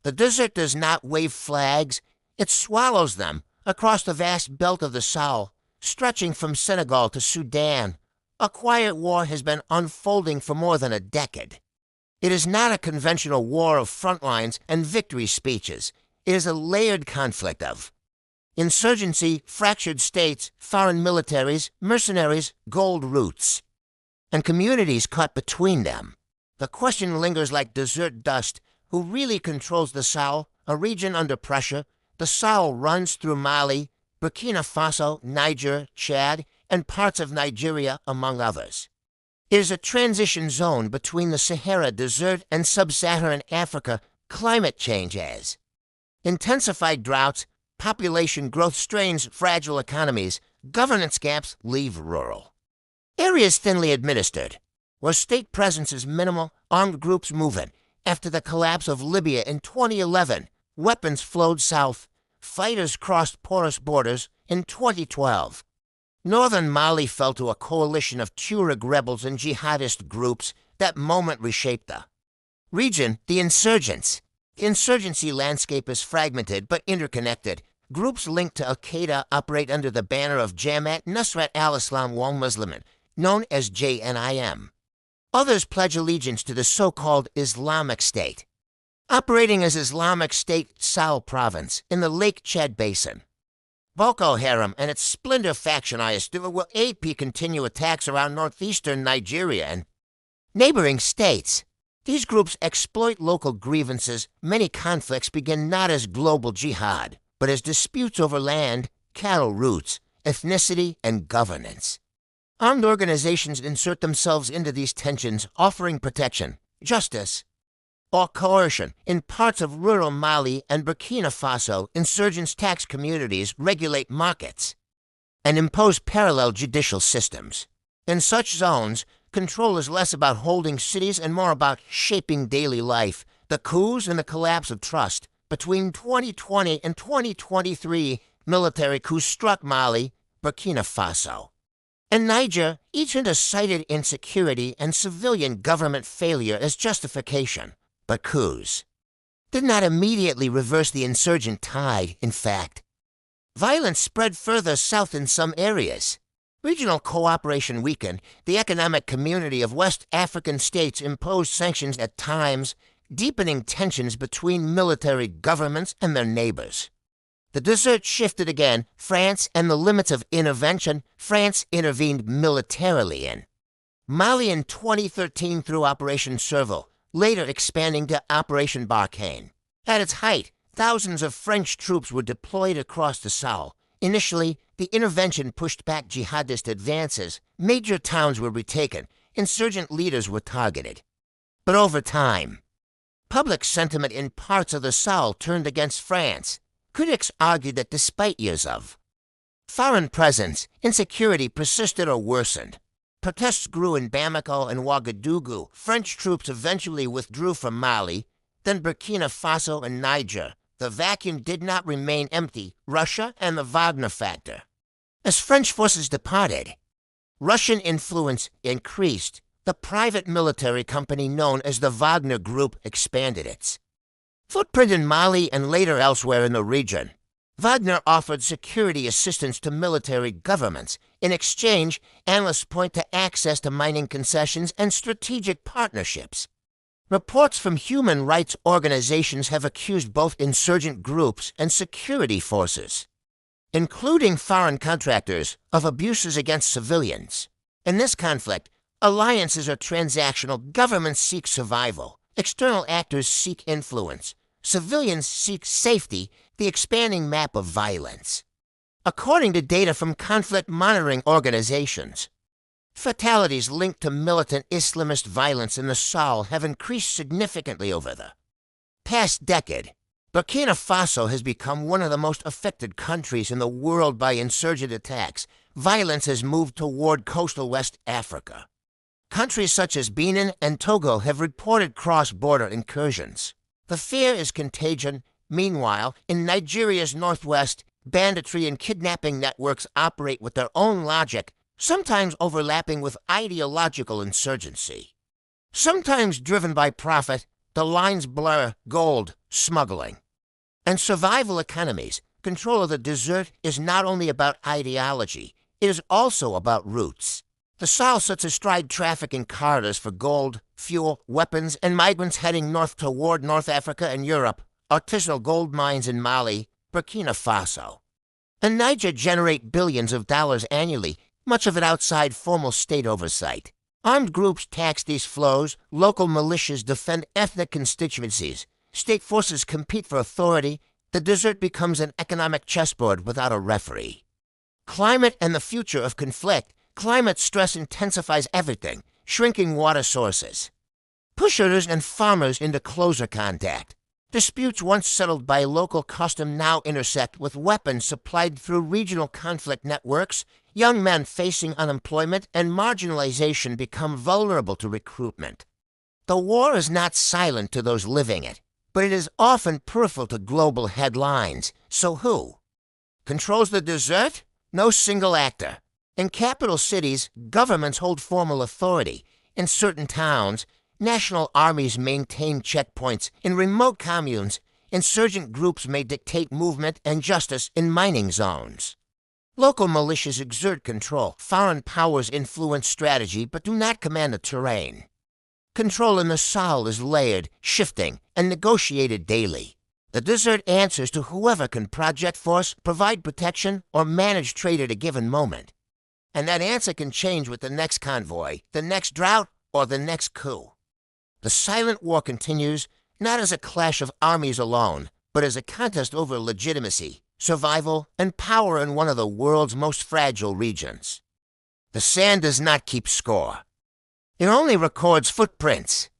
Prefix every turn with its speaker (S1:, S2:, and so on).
S1: The desert does not wave flags, it swallows them across the vast belt of the Sahel, stretching from Senegal to Sudan. A quiet war has been unfolding for more than a decade. It is not a conventional war of front lines and victory speeches. It is a layered conflict of insurgency, fractured states, foreign militaries, mercenaries, gold roots, and communities caught between them. The question lingers like desert dust. Who really controls the Sahel, a region under pressure? The Sahel runs through Mali, Burkina Faso, Niger, Chad, and parts of Nigeria, among others. It is a transition zone between the Sahara Desert and sub-Saharan Africa. Climate change has intensified droughts, population growth strains fragile economies, governance gaps leave rural areas thinly administered, where state presence is minimal, armed groups moving. After the collapse of Libya in 2011, weapons flowed south. Fighters crossed porous borders in 2012. Northern Mali fell to a coalition of Tuareg rebels and jihadist groups. That moment reshaped the region. The insurgents. The insurgency landscape is fragmented but interconnected. Groups linked to Al-Qaeda operate under the banner of Jamaat Nusrat al-Islam wal Muslimin, known as JNIM. Others pledge allegiance to the so-called Islamic State, operating as Islamic State Sahel Province in the Lake Chad Basin. Boko Haram and its splinter faction ISDU will AP continue attacks around northeastern Nigeria and neighboring states. These groups exploit local grievances. Many conflicts begin not as global jihad, but as disputes over land, cattle routes, ethnicity, and governance. Armed organizations insert themselves into these tensions, offering protection, justice, or coercion. In parts of rural Mali and Burkina Faso, insurgents tax communities, regulate markets, and impose parallel judicial systems. In such zones, control is less about holding cities and more about shaping daily life. The coups and the collapse of trust. Between 2020 and 2023, military coups struck Mali, Burkina Faso, and Niger, each into cited insecurity and civilian government failure as justification. But coups did not immediately reverse the insurgent tide. In fact, violence spread further south in some areas. Regional cooperation weakened. The economic community of West African states imposed sanctions at times, deepening tensions between military governments and their neighbors. The desert shifted again. France and the limits of intervention. France intervened militarily in Mali in 2013 through Operation Serval, later expanding to Operation Barkhane. At its height, thousands of French troops were deployed across the Sahel. Initially, the intervention pushed back jihadist advances. Major towns were retaken. Insurgent leaders were targeted. But over time, public sentiment in parts of the Sahel turned against France. Critics argued that despite years of foreign presence, insecurity persisted or worsened. Protests grew in Bamako and Ouagadougou. French troops eventually withdrew from Mali, then Burkina Faso and Niger. The vacuum did not remain empty. Russia and the Wagner factor. As French forces departed, Russian influence increased. The private military company known as the Wagner Group expanded its footprint in Mali and later elsewhere in the region. Wagner offered security assistance to military governments. In exchange, analysts point to access to mining concessions and strategic partnerships. Reports from human rights organizations have accused both insurgent groups and security forces, including foreign contractors, of abuses against civilians. In this conflict, alliances are transactional. Governments seek survival. External actors seek influence. Civilians seek safety. The expanding map of violence. According to data from conflict monitoring organizations, fatalities linked to militant Islamist violence in the Sahel have increased significantly over the past decade. Burkina Faso has become one of the most affected countries in the world by insurgent attacks. Violence has moved toward coastal West Africa. Countries such as Benin and Togo have reported cross-border incursions. The fear is contagion. Meanwhile, in Nigeria's northwest, banditry and kidnapping networks operate with their own logic, sometimes overlapping with ideological insurgency. Sometimes driven by profit, the lines blur. Gold, smuggling. And survival economies, control of the desert is not only about ideology, it is also about roots. The Sahel sets astride trafficking corridors for gold, fuel, weapons, and migrants heading north toward North Africa and Europe, artisanal gold mines in Mali, Burkina Faso. And Niger generate billions of dollars annually, much of it outside formal state oversight. Armed groups tax these flows, local militias defend ethnic constituencies, state forces compete for authority, the desert becomes an economic chessboard without a referee. Climate and the future of conflict. Climate stress intensifies everything, shrinking water sources. Pushers and farmers into closer contact. Disputes once settled by local custom now intersect with weapons supplied through regional conflict networks. Young men facing unemployment and marginalization become vulnerable to recruitment. The war is not silent to those living it, but it is often peripheral to global headlines. So who controls the desert? No single actor. In capital cities, governments hold formal authority. In certain towns, national armies maintain checkpoints. In remote communes, insurgent groups may dictate movement and justice in mining zones. Local militias exert control. Foreign powers influence strategy but do not command the terrain. Control in the Sahel is layered, shifting, and negotiated daily. The desert answers to whoever can project force, provide protection, or manage trade at a given moment. And that answer can change with the next convoy, the next drought, or the next coup. The silent war continues, not as a clash of armies alone, but as a contest over legitimacy, survival, and power in one of the world's most fragile regions. The sand does not keep score. It only records footprints.